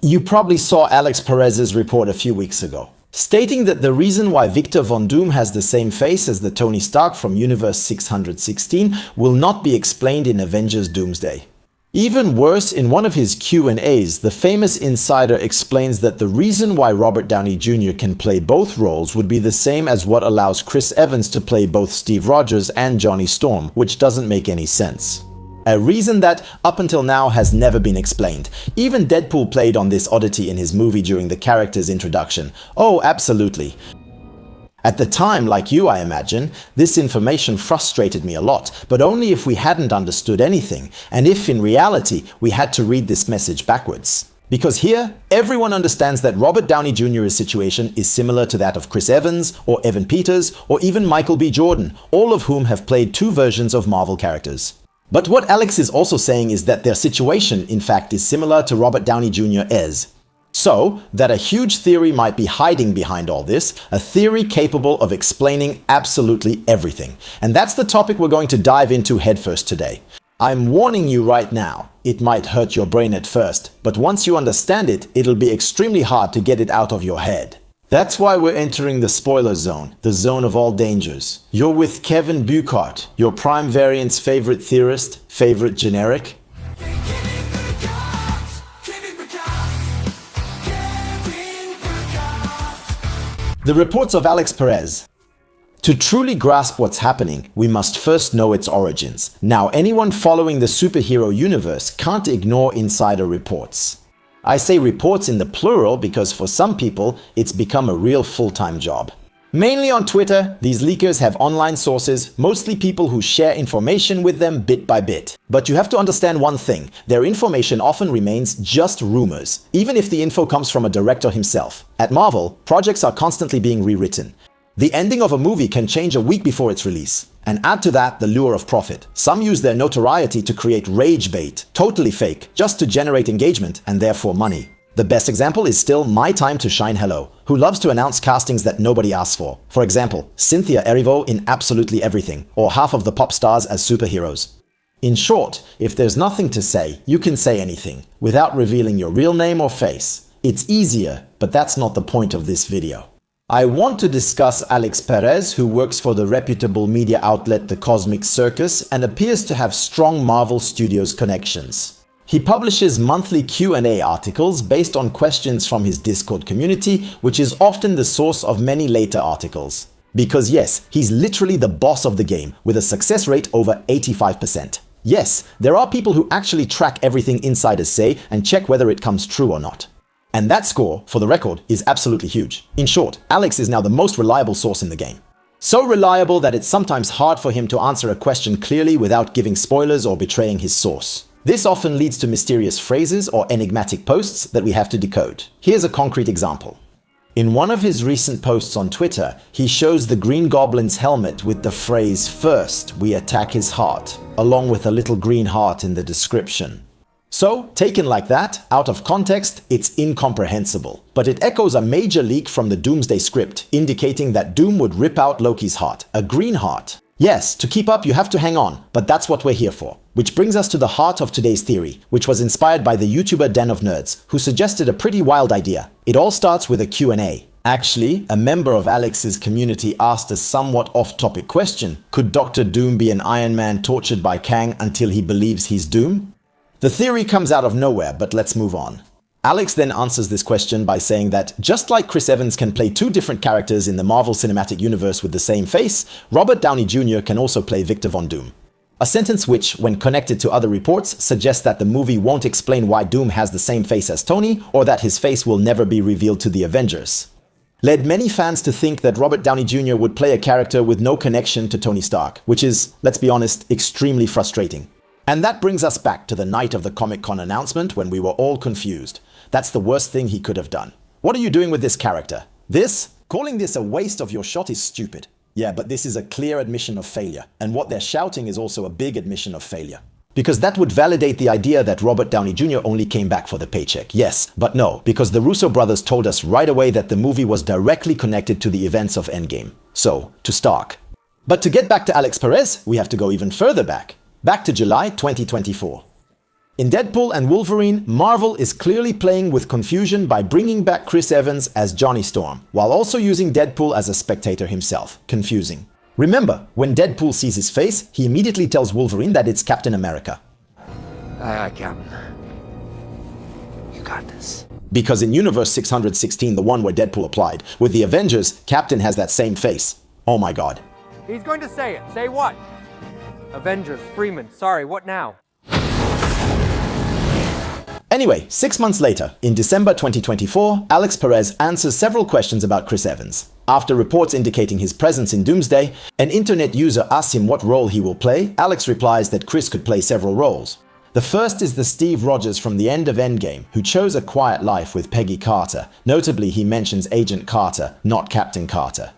You probably saw Alex Perez's report a few weeks ago, stating that the reason why Victor Von Doom has the same face as the Tony Stark from Universe 616 will not be explained in Avengers Doomsday. Even worse, in one of his Q&As, the famous insider explains that the reason why Robert Downey Jr. can play both roles would be the same as what allows Chris Evans to play both Steve Rogers and Johnny Storm, which doesn't make any sense. A reason that, up until now, has never been explained. Even Deadpool played on this oddity in his movie during the character's introduction. Oh, absolutely. At the time, like you, I imagine, this information frustrated me a lot, but only if we hadn't understood anything, and if, in reality, we had to read this message backwards. Because here, everyone understands that Robert Downey Jr.'s situation is similar to that of Chris Evans, or Evan Peters, or even Michael B. Jordan, all of whom have played two versions of Marvel characters. But what Alex is also saying is that their situation, in fact, is similar to Robert Downey Jr.'s. So, that a huge theory might be hiding behind all this, a theory capable of explaining absolutely everything. And that's the topic we're going to dive into headfirst today. I'm warning you right now, it might hurt your brain at first, but once you understand it, it'll be extremely hard to get it out of your head. That's why we're entering the spoiler zone, the zone of all dangers. You're with Kevin Buchart, your Prime Variant's favorite theorist, favorite generic. The reports of Alex Perez. To truly grasp what's happening, we must first know its origins. Now, anyone following the superhero universe can't ignore insider reports. I say reports in the plural because for some people, it's become a real full-time job. Mainly on Twitter, these leakers have online sources, mostly people who share information with them bit by bit. But you have to understand one thing, their information often remains just rumors, even if the info comes from a director himself. At Marvel, projects are constantly being rewritten. The ending of a movie can change a week before its release. And add to that the lure of profit. Some use their notoriety to create rage bait, totally fake, just to generate engagement and therefore money. The best example is still My Time to Shine Hello, who loves to announce castings that nobody asks for. For example, Cynthia Erivo in absolutely everything, or half of the pop stars as superheroes. In short, if there's nothing to say, you can say anything, without revealing your real name or face. It's easier, but that's not the point of this video. I want to discuss Alex Perez, who works for the reputable media outlet The Cosmic Circus and appears to have strong Marvel Studios connections. He publishes monthly Q&A articles based on questions from his Discord community, which is often the source of many later articles. Because yes, he's literally the boss of the game, with a success rate over 85%. Yes, there are people who actually track everything insiders say and check whether it comes true or not. And that score, for the record, is absolutely huge. In short, Alex is now the most reliable source in the game. So reliable that it's sometimes hard for him to answer a question clearly without giving spoilers or betraying his source. This often leads to mysterious phrases or enigmatic posts that we have to decode. Here's a concrete example. In one of his recent posts on Twitter, he shows the Green Goblin's helmet with the phrase "First, we attack his heart," along with a little green heart in the description. So, taken like that, out of context, it's incomprehensible. But it echoes a major leak from the Doomsday script, indicating that Doom would rip out Loki's heart, a green heart. Yes, to keep up you have to hang on, but that's what we're here for. Which brings us to the heart of today's theory, which was inspired by the YouTuber Den of Nerds, who suggested a pretty wild idea. It all starts with a Q&A. Actually, a member of Alex's community asked a somewhat off-topic question. Could Dr. Doom be an Iron Man tortured by Kang until he believes he's Doom? The theory comes out of nowhere, but let's move on. Alex then answers this question by saying that just like Chris Evans can play two different characters in the Marvel Cinematic Universe with the same face, Robert Downey Jr. can also play Victor Von Doom. A sentence which, when connected to other reports, suggests that the movie won't explain why Doom has the same face as Tony, or that his face will never be revealed to the Avengers. Led many fans to think that Robert Downey Jr. would play a character with no connection to Tony Stark, which is, let's be honest, extremely frustrating. And that brings us back to the night of the Comic-Con announcement when we were all confused. That's the worst thing he could have done. What are you doing with this character? Calling this a waste of your shot is stupid. Yeah, but this is a clear admission of failure. And what they're shouting is also a big admission of failure. Because that would validate the idea that Robert Downey Jr. only came back for the paycheck. Yes, but no, because the Russo brothers told us right away that the movie was directly connected to the events of Endgame. So, to Stark. But to get back to Alex Perez, we have to go even further back. Back to July 2024. In Deadpool and Wolverine, Marvel is clearly playing with confusion by bringing back Chris Evans as Johnny Storm, while also using Deadpool as a spectator himself. Confusing. Remember, when Deadpool sees his face, he immediately tells Wolverine that it's Captain America. Aye, Captain. You got this. Because in Universe 616, the one where Deadpool applied, with the Avengers, Captain has that same face. Oh my god. He's going to say it. Say what? Avengers, Freeman. Sorry, what now? Anyway, 6 months later, in December 2024, Alex Perez answers several questions about Chris Evans. After reports indicating his presence in Doomsday, an internet user asks him what role he will play. Alex replies that Chris could play several roles. The first is the Steve Rogers from the end of Endgame, who chose a quiet life with Peggy Carter. Notably, he mentions Agent Carter, not Captain Carter.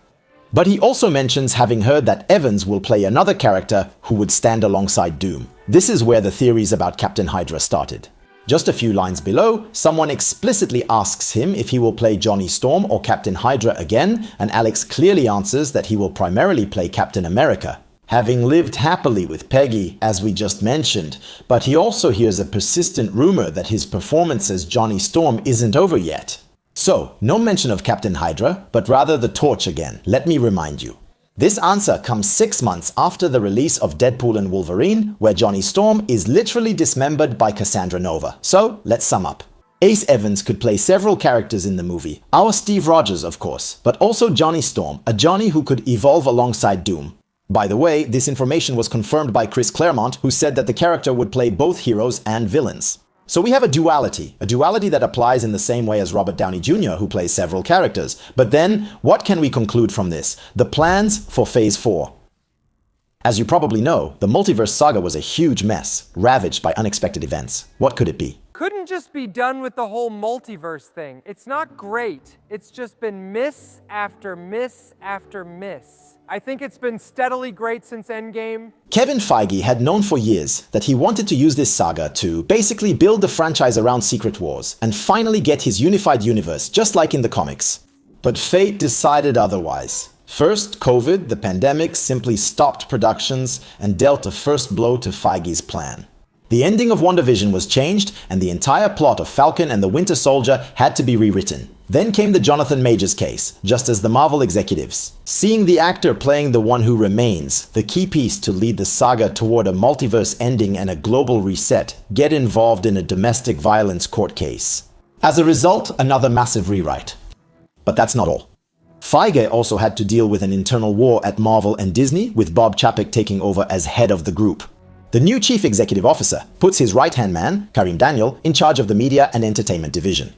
But he also mentions having heard that Evans will play another character who would stand alongside Doom. This is where the theories about Captain Hydra started. Just a few lines below, someone explicitly asks him if he will play Johnny Storm or Captain Hydra again, and Alex clearly answers that he will primarily play Captain America, having lived happily with Peggy, as we just mentioned. But he also hears a persistent rumor that his performance as Johnny Storm isn't over yet. So, no mention of Captain Hydra, but rather the torch again, let me remind you. This answer comes 6 months after the release of Deadpool and Wolverine, where Johnny Storm is literally dismembered by Cassandra Nova. So, let's sum up. Ace Evans could play several characters in the movie. Our Steve Rogers, of course, but also Johnny Storm, a Johnny who could evolve alongside Doom. By the way, this information was confirmed by Chris Claremont, who said that the character would play both heroes and villains. So we have a duality that applies in the same way as Robert Downey Jr., who plays several characters. But then, what can we conclude from this? The plans for Phase 4. As you probably know, the Multiverse saga was a huge mess, ravaged by unexpected events. What could it be? Couldn't just be done with the whole multiverse thing. It's not great. It's just been miss after miss after miss. I think it's been steadily great since Endgame. Kevin Feige had known for years that he wanted to use this saga to basically build the franchise around Secret Wars and finally get his unified universe, just like in the comics. But fate decided otherwise. First, COVID, the pandemic, simply stopped productions and dealt a first blow to Feige's plan. The ending of WandaVision was changed, and the entire plot of Falcon and the Winter Soldier had to be rewritten. Then came the Jonathan Majors case, just as the Marvel executives. Seeing the actor playing the one who remains, the key piece to lead the saga toward a multiverse ending and a global reset, get involved in a domestic violence court case. As a result, another massive rewrite. But that's not all. Feige also had to deal with an internal war at Marvel and Disney, with Bob Chapek taking over as head of the group. The new chief executive officer puts his right-hand man, Karim Daniel, in charge of the media and entertainment division.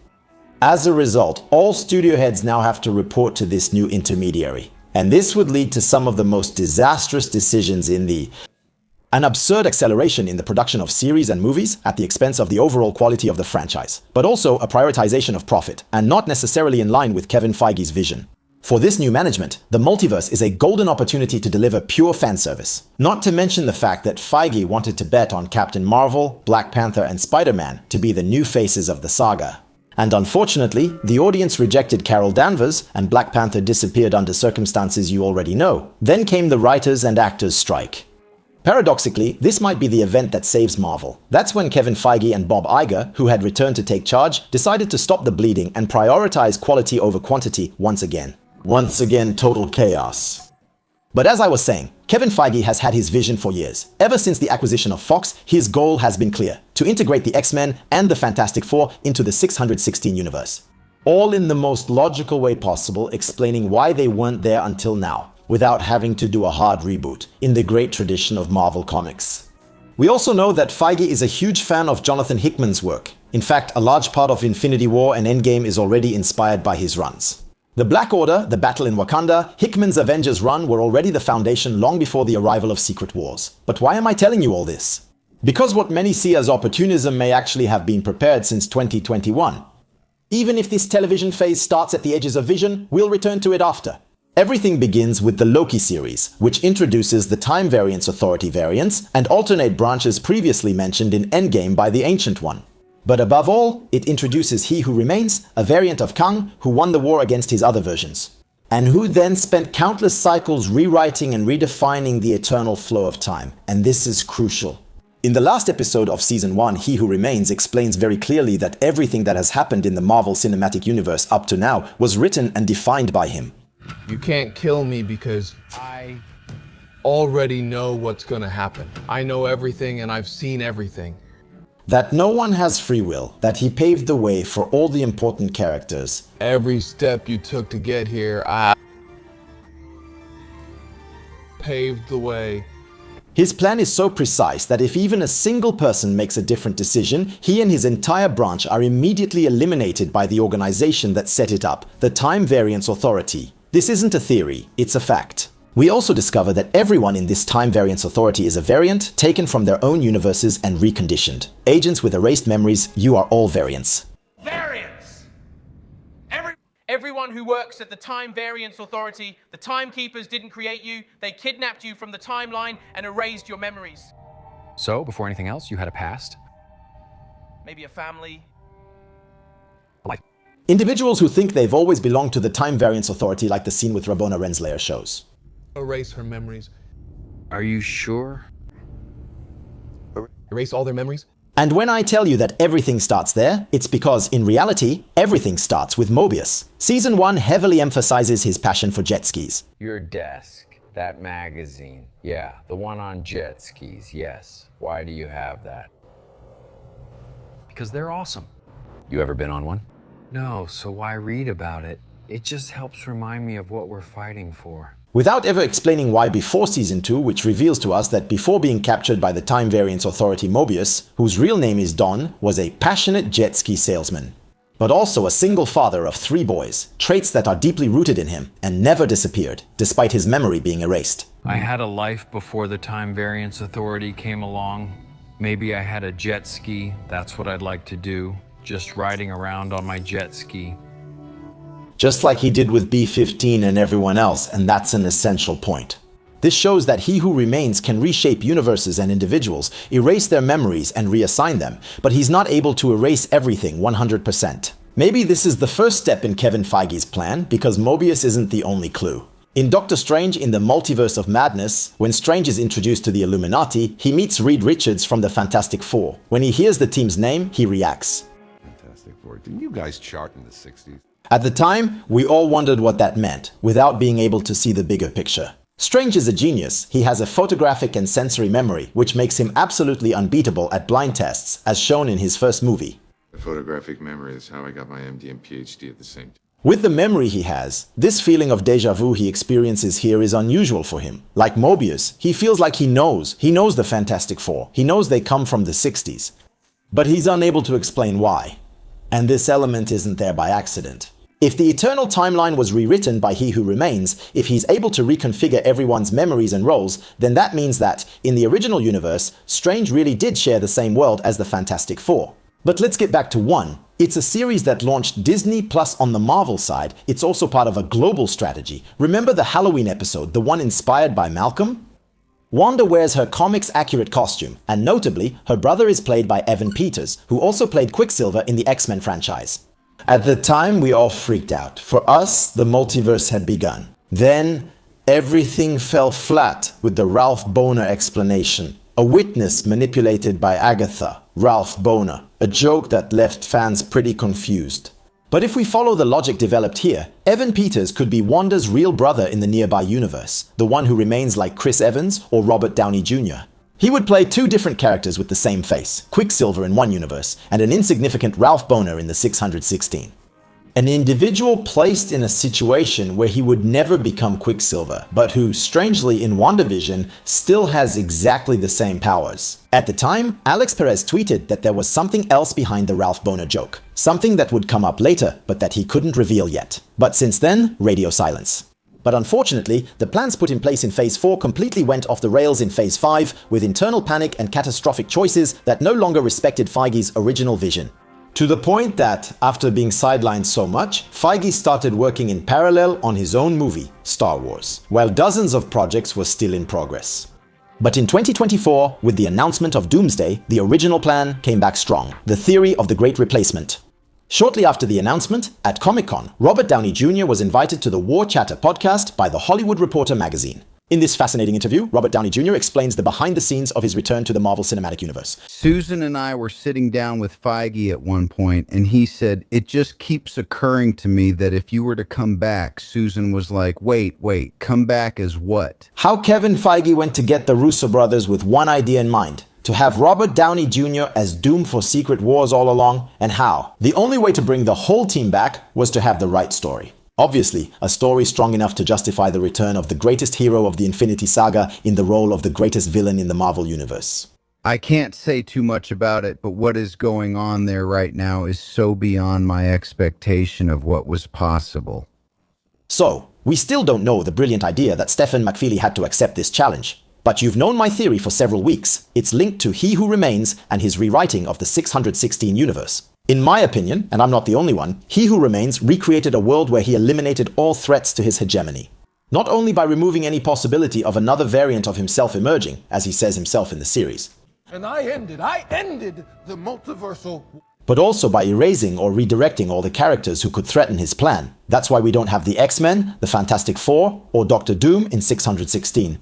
As a result, all studio heads now have to report to this new intermediary. And this would lead to some of the most disastrous decisions an absurd acceleration in the production of series and movies at the expense of the overall quality of the franchise, but also a prioritization of profit, and not necessarily in line with Kevin Feige's vision. For this new management, the multiverse is a golden opportunity to deliver pure fan service. Not to mention the fact that Feige wanted to bet on Captain Marvel, Black Panther, and Spider-Man to be the new faces of the saga. And unfortunately, the audience rejected Carol Danvers, and Black Panther disappeared under circumstances you already know. Then came the writers and actors strike. Paradoxically, this might be the event that saves Marvel. That's when Kevin Feige and Bob Iger, who had returned to take charge, decided to stop the bleeding and prioritize quality over quantity once again. Once again, total chaos. But as I was saying, Kevin Feige has had his vision for years. Ever since the acquisition of Fox, his goal has been clear: to integrate the X-Men and the Fantastic Four into the 616 universe. All in the most logical way possible, explaining why they weren't there until now, without having to do a hard reboot, in the great tradition of Marvel Comics. We also know that Feige is a huge fan of Jonathan Hickman's work. In fact, a large part of Infinity War and Endgame is already inspired by his runs. The Black Order, the Battle in Wakanda, Hickman's Avengers run were already the foundation long before the arrival of Secret Wars. But why am I telling you all this? Because what many see as opportunism may actually have been prepared since 2021. Even if this television phase starts at the edges of Vision, we'll return to it after. Everything begins with the Loki series, which introduces the Time Variance Authority variants and alternate branches previously mentioned in Endgame by the Ancient One. But above all, it introduces He Who Remains, a variant of Kang who won the war against his other versions, and who then spent countless cycles rewriting and redefining the eternal flow of time. And this is crucial. In the last episode of Season 1, He Who Remains explains very clearly that everything that has happened in the Marvel Cinematic Universe up to now was written and defined by him. You can't kill me because I already know what's gonna happen. I know everything and I've seen everything. That no one has free will, that he paved the way for all the important characters. Every step you took to get here, I paved the way. His plan is so precise that if even a single person makes a different decision, he and his entire branch are immediately eliminated by the organization that set it up, the Time Variance Authority. This isn't a theory, it's a fact. We also discover that everyone in this Time Variance Authority is a variant taken from their own universes and reconditioned. Agents with erased memories, you are all variants. Variants! Everyone who works at the Time Variance Authority, the Timekeepers didn't create you, they kidnapped you from the timeline and erased your memories. So, before anything else, you had a past? Maybe a family. Individuals who think they've always belonged to the Time Variance Authority, like the scene with Rabona Renslayer shows. Erase her memories. Are you sure? Erase all their memories? And when I tell you that everything starts there, it's because, in reality, everything starts with Mobius. Season 1 heavily emphasizes his passion for jet skis. Your desk, that magazine. Yeah, the one on jet skis, yes. Why do you have that? Because they're awesome. You ever been on one? No, so why read about it? It just helps remind me of what we're fighting for. Without ever explaining why before Season 2, which reveals to us that before being captured by the Time Variance Authority, Mobius, whose real name is Don, was a passionate jet ski salesman. But also a single father of 3 boys, traits that are deeply rooted in him and never disappeared, despite his memory being erased. I had a life before the Time Variance Authority came along. Maybe I had a jet ski, that's what I'd like to do. Just riding around on my jet ski. Just like he did with B-15 and everyone else, and that's an essential point. This shows that He Who Remains can reshape universes and individuals, erase their memories and reassign them, but he's not able to erase everything 100%. Maybe this is the first step in Kevin Feige's plan, because Mobius isn't the only clue. In Doctor Strange in the Multiverse of Madness, when Strange is introduced to the Illuminati, he meets Reed Richards from the Fantastic Four. When he hears the team's name, he reacts. Fantastic Four. Didn't you guys chart in the 60s? At the time, we all wondered what that meant, without being able to see the bigger picture. Strange is a genius. He has a photographic and sensory memory, which makes him absolutely unbeatable at blind tests, as shown in his first movie. The photographic memory is how I got my MD and PhD at the same time. With the memory he has, this feeling of déjà vu he experiences here is unusual for him. Like Mobius, he feels like he knows the Fantastic Four. He knows they come from the 60s. But he's unable to explain why. And this element isn't there by accident. If the eternal timeline was rewritten by He Who Remains, if he's able to reconfigure everyone's memories and roles, then that means that, in the original universe, Strange really did share the same world as the Fantastic Four. But let's get back to 1. It's a series that launched Disney Plus on the Marvel side. It's also part of a global strategy. Remember the Halloween episode, the one inspired by Malcolm? Wanda wears her comics-accurate costume, and notably, her brother is played by Evan Peters, who also played Quicksilver in the X-Men franchise. At the time, we all freaked out. For us, the multiverse had begun. Then, everything fell flat with the Ralph Bohner explanation. A witness manipulated by Agatha, Ralph Bohner. A joke that left fans pretty confused. But if we follow the logic developed here, Evan Peters could be Wanda's real brother in the nearby universe, the one who remains like Chris Evans or Robert Downey Jr. He would play 2 different characters with the same face, Quicksilver in one universe, and an insignificant Ralph Bohner in the 616. An individual placed in a situation where he would never become Quicksilver, but who, strangely in WandaVision, still has exactly the same powers. At the time, Alex Perez tweeted that there was something else behind the Ralph Bohner joke. Something that would come up later, but that he couldn't reveal yet. But since then, radio silence. But unfortunately, the plans put in place in Phase 4 completely went off the rails in Phase 5, with internal panic and catastrophic choices that no longer respected Feige's original vision. To the point that, after being sidelined so much, Feige started working in parallel on his own movie, Star Wars, while dozens of projects were still in progress. But in 2024, with the announcement of Doomsday, the original plan came back strong, the theory of the Great Replacement. Shortly after the announcement, at Comic-Con, Robert Downey Jr. was invited to the War Chatter podcast by The Hollywood Reporter magazine. In this fascinating interview, Robert Downey Jr. explains the behind the scenes of his return to the Marvel Cinematic Universe. Susan and I were sitting down with Feige at one point, and he said, it just keeps occurring to me that if you were to come back, Susan was like, wait, come back as what? How Kevin Feige went to get the Russo brothers with one idea in mind: to have Robert Downey Jr. as Doom for Secret Wars all along, and how the only way to bring the whole team back was to have the right story. Obviously, a story strong enough to justify the return of the greatest hero of the Infinity Saga in the role of the greatest villain in the Marvel Universe. I can't say too much about it, but what is going on there right now is so beyond my expectation of what was possible. So, we still don't know the brilliant idea that Stephen McFeely had to accept this challenge. But you've known my theory for several weeks. It's linked to He Who Remains and his rewriting of the 616 universe. In my opinion, and I'm not the only one, He Who Remains recreated a world where he eliminated all threats to his hegemony. Not only by removing any possibility of another variant of himself emerging, as he says himself in the series, and I ended the multiversal, but also by erasing or redirecting all the characters who could threaten his plan. That's why we don't have the X-Men, the Fantastic Four, or Doctor Doom in 616.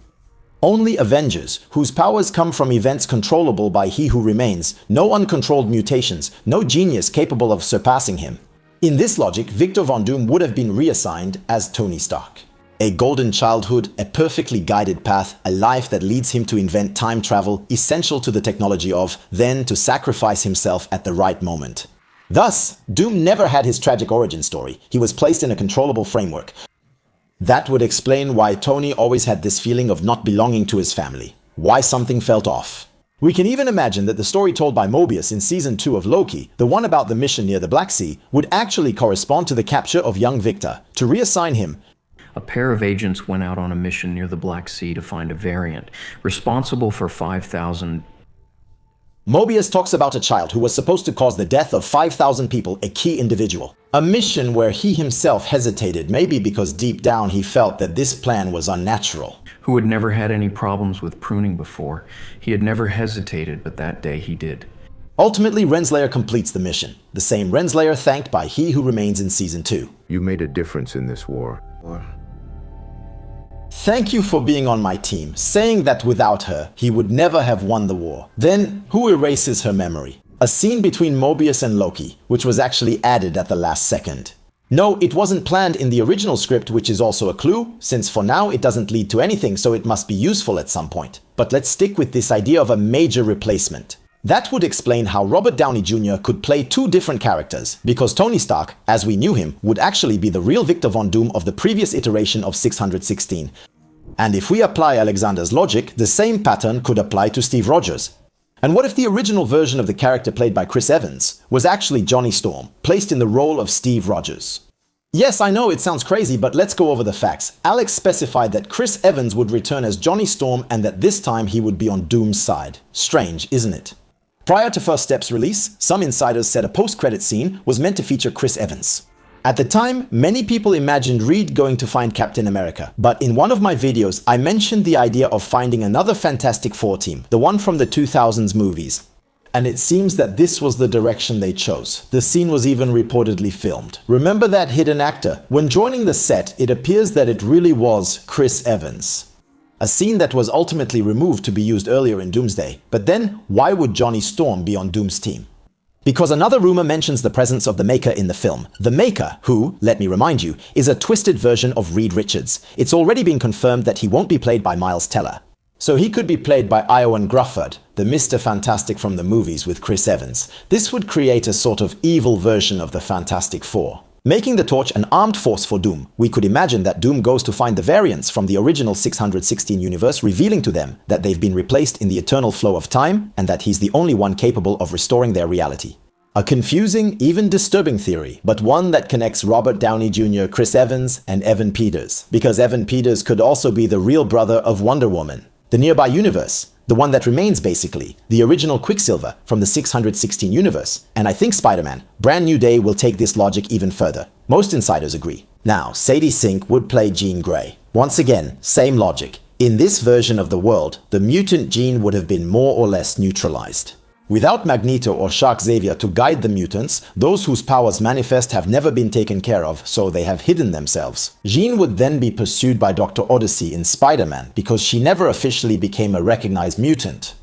Only Avengers, whose powers come from events controllable by He Who Remains, no uncontrolled mutations, no genius capable of surpassing him. In this logic, Victor Von Doom would have been reassigned as Tony Stark. A golden childhood, a perfectly guided path, a life that leads him to invent time travel, essential to the technology of, then to sacrifice himself at the right moment. Thus, Doom never had his tragic origin story. He was placed in a controllable framework. That would explain why Tony always had this feeling of not belonging to his family, why something felt off. We can even imagine that the story told by Mobius in Season 2 of Loki, the one about the mission near the Black Sea, would actually correspond to the capture of young Victor, to reassign him. A pair of agents went out on a mission near the Black Sea to find a variant, responsible for 5,000... Mobius talks about a child who was supposed to cause the death of 5,000 people, a key individual. A mission where he himself hesitated, maybe because deep down he felt that this plan was unnatural. Who had never had any problems with pruning before. He had never hesitated, but that day he did. Ultimately, Renslayer completes the mission, the same Renslayer thanked by He Who Remains in Season 2. You made a difference in this war. Thank you for being on my team, saying that without her, he would never have won the war. Then, who erases her memory? A scene between Mobius and Loki, which was actually added at the last second. No, it wasn't planned in the original script, which is also a clue, since for now it doesn't lead to anything, so it must be useful at some point. But let's stick with this idea of a major replacement. That would explain how Robert Downey Jr. could play two different characters, because Tony Stark, as we knew him, would actually be the real Victor Von Doom of the previous iteration of 616. And if we apply Alexander's logic, the same pattern could apply to Steve Rogers. And what if the original version of the character played by Chris Evans was actually Johnny Storm, placed in the role of Steve Rogers? Yes, I know it sounds crazy, but let's go over the facts. Alex specified that Chris Evans would return as Johnny Storm and that this time he would be on Doom's side. Strange, isn't it? Prior to First Step's release, some insiders said a post-credit scene was meant to feature Chris Evans. At the time, many people imagined Reed going to find Captain America, but in one of my videos, I mentioned the idea of finding another Fantastic Four team, the one from the 2000s movies. And it seems that this was the direction they chose. The scene was even reportedly filmed. Remember that hidden actor? When joining the set, it appears that it really was Chris Evans. A scene that was ultimately removed to be used earlier in Doomsday. But then, why would Johnny Storm be on Doom's team? Because another rumor mentions the presence of the Maker in the film. The Maker, who, let me remind you, is a twisted version of Reed Richards. It's already been confirmed that he won't be played by Miles Teller. So he could be played by Iowan Grufford, the Mr. Fantastic from the movies with Chris Evans. This would create a sort of evil version of the Fantastic Four. Making the Torch an armed force for Doom, we could imagine that Doom goes to find the variants from the original 616 universe, revealing to them that they've been replaced in the eternal flow of time and that he's the only one capable of restoring their reality. A confusing, even disturbing theory, but one that connects Robert Downey Jr., Chris Evans, and Evan Peters, because Evan Peters could also be the real brother of Wonder Woman. The nearby universe, the one that remains basically, the original Quicksilver from the 616 universe, and I think Spider-Man, Brand New Day will take this logic even further. Most insiders agree. Now, Sadie Sink would play Jean Grey. Once again, same logic. In this version of the world, the mutant gene would have been more or less neutralized. Without Magneto or Shark Xavier to guide the mutants, those whose powers manifest have never been taken care of, so they have hidden themselves. Jean would then be pursued by Dr. Odyssey in Spider-Man, because she never officially became a recognized mutant.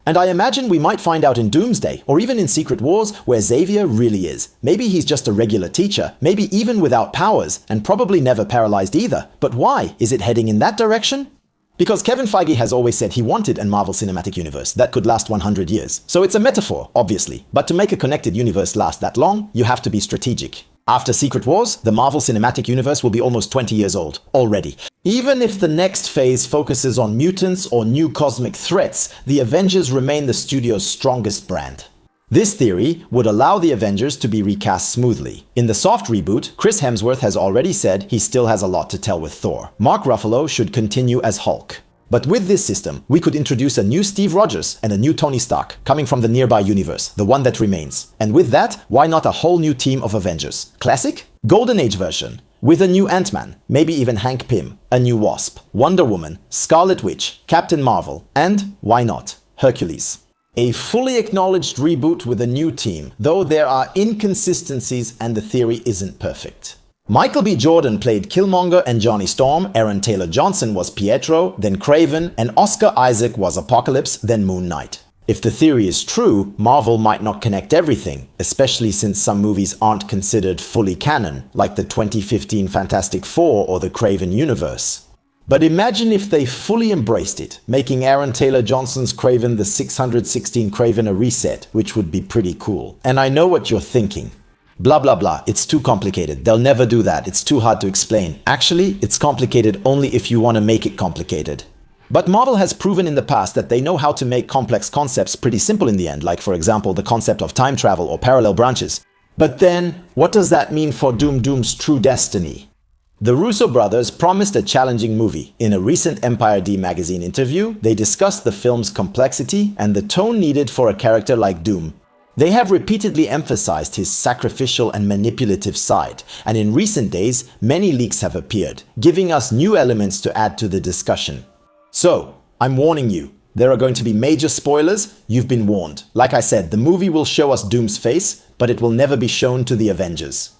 And I imagine we might find out in Doomsday, or even in Secret Wars, where Xavier really is. Maybe he's just a regular teacher, maybe even without powers, and probably never paralyzed either. But why? Is it heading in that direction? Because Kevin Feige has always said he wanted a Marvel Cinematic Universe that could last 100 years. So it's a metaphor, obviously. But to make a connected universe last that long, you have to be strategic. After Secret Wars, the Marvel Cinematic Universe will be almost 20 years old, already. Even if the next phase focuses on mutants or new cosmic threats, the Avengers remain the studio's strongest brand. This theory would allow the Avengers to be recast smoothly. In the soft reboot, Chris Hemsworth has already said he still has a lot to tell with Thor. Mark Ruffalo should continue as Hulk. But with this system, we could introduce a new Steve Rogers and a new Tony Stark, coming from the nearby universe, the one that remains. And with that, why not a whole new team of Avengers? Classic? Golden Age version. With a new Ant-Man, maybe even Hank Pym, a new Wasp, Wonder Woman, Scarlet Witch, Captain Marvel, and, why not, Hercules. A fully acknowledged reboot with a new team, though there are inconsistencies and the theory isn't perfect. Michael B. Jordan played Killmonger and Johnny Storm, Aaron Taylor Johnson was Pietro, then Kraven, and Oscar Isaac was Apocalypse, then Moon Knight. If the theory is true, Marvel might not connect everything, especially since some movies aren't considered fully canon, like the 2015 Fantastic Four or the Kraven universe. But imagine if they fully embraced it, making Aaron Taylor Johnson's Kraven the 616 Kraven a reset, which would be pretty cool. And I know what you're thinking. Blah blah blah, it's too complicated, they'll never do that, it's too hard to explain. Actually, it's complicated only if you want to make it complicated. But Marvel has proven in the past that they know how to make complex concepts pretty simple in the end, like for example the concept of time travel or parallel branches. But then, what does that mean for Doom's true destiny? The Russo brothers promised a challenging movie. In a recent Empire D magazine interview, they discussed the film's complexity and the tone needed for a character like Doom. They have repeatedly emphasized his sacrificial and manipulative side, and in recent days, many leaks have appeared, giving us new elements to add to the discussion. So, I'm warning you, there are going to be major spoilers, you've been warned. Like I said, the movie will show us Doom's face, but it will never be shown to the Avengers.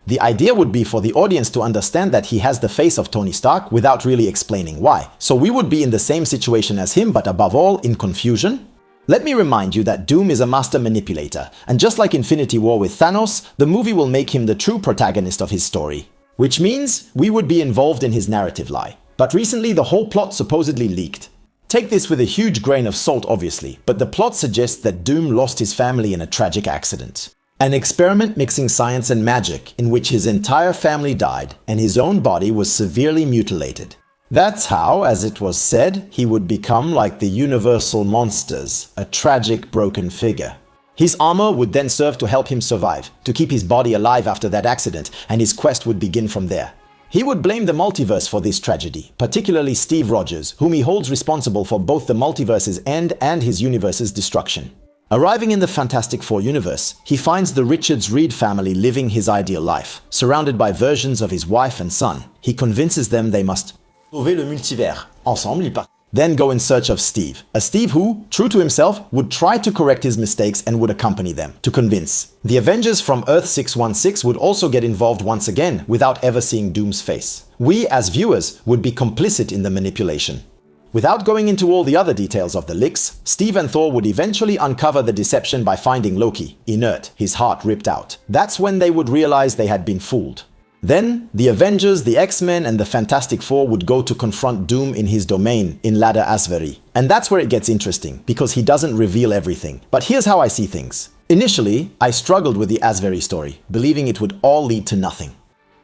The idea would be for the audience to understand that he has the face of Tony Stark without really explaining why. So we would be in the same situation as him, but above all, in confusion. Let me remind you that Doom is a master manipulator, and just like Infinity War with Thanos, the movie will make him the true protagonist of his story. Which means we would be involved in his narrative lie. But recently the whole plot supposedly leaked. Take this with a huge grain of salt obviously, but the plot suggests that Doom lost his family in a tragic accident. An experiment mixing science and magic in which his entire family died and his own body was severely mutilated. That's how, as it was said, he would become like the universal monsters, a tragic broken figure. His armor would then serve to help him survive, to keep his body alive after that accident, and his quest would begin from there. He would blame the multiverse for this tragedy, particularly Steve Rogers, whom he holds responsible for both the multiverse's end and his universe's destruction. Arriving in the Fantastic Four universe, he finds the Richards Reed family living his ideal life, surrounded by versions of his wife and son. He convinces them they must sauver le multivers. Ensemble, ils partent. Then go in search of Steve. A Steve who, true to himself, would try to correct his mistakes and would accompany them, to convince. The Avengers from Earth 616 would also get involved once again, without ever seeing Doom's face. We, as viewers, would be complicit in the manipulation. Without going into all the other details of the licks, Steve and Thor would eventually uncover the deception by finding Loki, inert, his heart ripped out. That's when they would realize they had been fooled. Then, the Avengers, the X-Men, and the Fantastic Four would go to confront Doom in his domain, in Ladder Asveri. And that's where it gets interesting, because he doesn't reveal everything. But here's how I see things. Initially, I struggled with the Asveri story, believing it would all lead to nothing.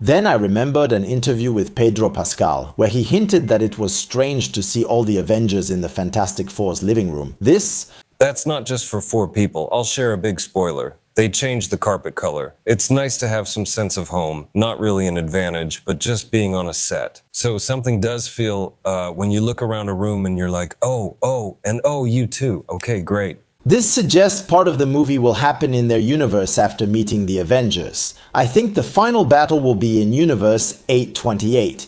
Then I remembered an interview with Pedro Pascal, where he hinted that it was strange to see all the Avengers in the Fantastic Four's living room. That's not just for 4 people. I'll share a big spoiler. They changed the carpet color. It's nice to have some sense of home. Not really an advantage, but just being on a set. So something does feel, when you look around a room and you're like, oh, and oh, you too. Okay, great. This suggests part of the movie will happen in their universe after meeting the Avengers. I think the final battle will be in Universe 828.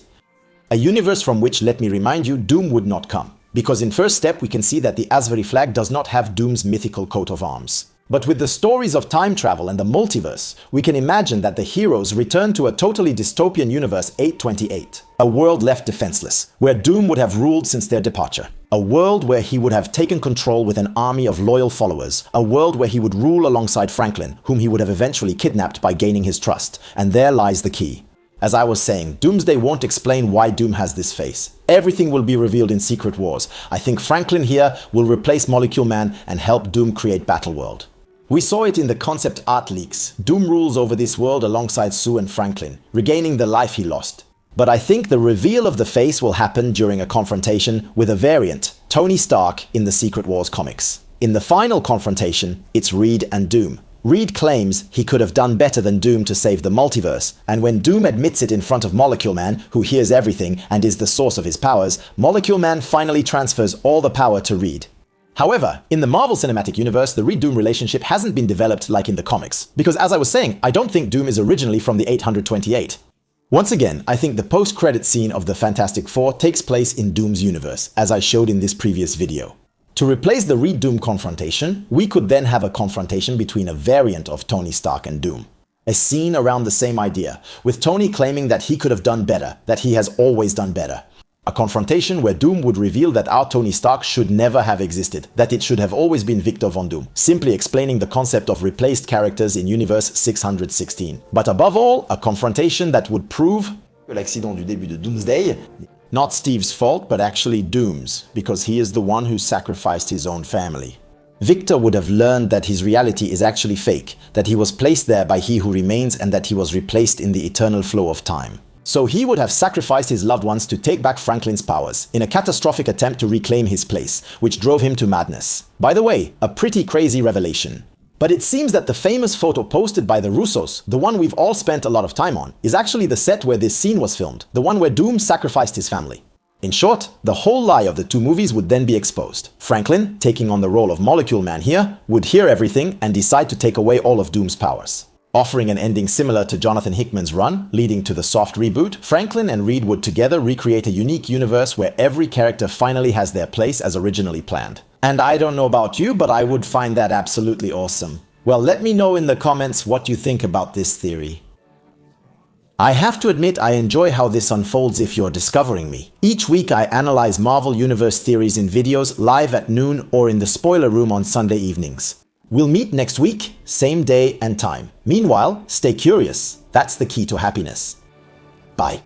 A universe from which, let me remind you, Doom would not come. Because in first step we can see that the Asvari flag does not have Doom's mythical coat of arms. But with the stories of time travel and the multiverse, we can imagine that the heroes return to a totally dystopian universe 828. A world left defenseless, where Doom would have ruled since their departure. A world where he would have taken control with an army of loyal followers. A world where he would rule alongside Franklin, whom he would have eventually kidnapped by gaining his trust. And there lies the key. As I was saying, Doomsday won't explain why Doom has this face. Everything will be revealed in Secret Wars. I think Franklin here will replace Molecule Man and help Doom create Battleworld. We saw it in the concept art leaks. Doom rules over this world alongside Sue and Franklin, regaining the life he lost. But I think the reveal of the face will happen during a confrontation with a variant, Tony Stark, in the Secret Wars comics. In the final confrontation, it's Reed and Doom. Reed claims he could have done better than Doom to save the multiverse, and when Doom admits it in front of Molecule Man, who hears everything and is the source of his powers, Molecule Man finally transfers all the power to Reed. However, in the Marvel Cinematic Universe, the Reed-Doom relationship hasn't been developed like in the comics, because as I was saying, I don't think Doom is originally from the 828. Once again, I think the post-credit scene of the Fantastic Four takes place in Doom's universe, as I showed in this previous video. To replace the Reed-Doom confrontation, we could then have a confrontation between a variant of Tony Stark and Doom. A scene around the same idea, with Tony claiming that he could have done better, that he has always done better. A confrontation where Doom would reveal that our Tony Stark should never have existed, that it should have always been Victor Von Doom, simply explaining the concept of replaced characters in Universe 616. But above all, a confrontation that would prove que l'accident du début de Doomsday, not Steve's fault, but actually Doom's, because he is the one who sacrificed his own family. Victor would have learned that his reality is actually fake, that he was placed there by He Who Remains, and that he was replaced in the eternal flow of time. So he would have sacrificed his loved ones to take back Franklin's powers, in a catastrophic attempt to reclaim his place, which drove him to madness. By the way, a pretty crazy revelation. But it seems that the famous photo posted by the Russos, the one we've all spent a lot of time on, is actually the set where this scene was filmed, the one where Doom sacrificed his family. In short, the whole lie of the two movies would then be exposed. Franklin, taking on the role of Molecule Man here, would hear everything and decide to take away all of Doom's powers. Offering an ending similar to Jonathan Hickman's run, leading to the soft reboot, Franklin and Reed would together recreate a unique universe where every character finally has their place as originally planned. And I don't know about you, but I would find that absolutely awesome. Well, let me know in the comments what you think about this theory. I have to admit I enjoy how this unfolds if you're discovering me. Each week I analyze Marvel Universe theories in videos live at noon or in the spoiler room on Sunday evenings. We'll meet next week, same day and time. Meanwhile, stay curious. That's the key to happiness. Bye.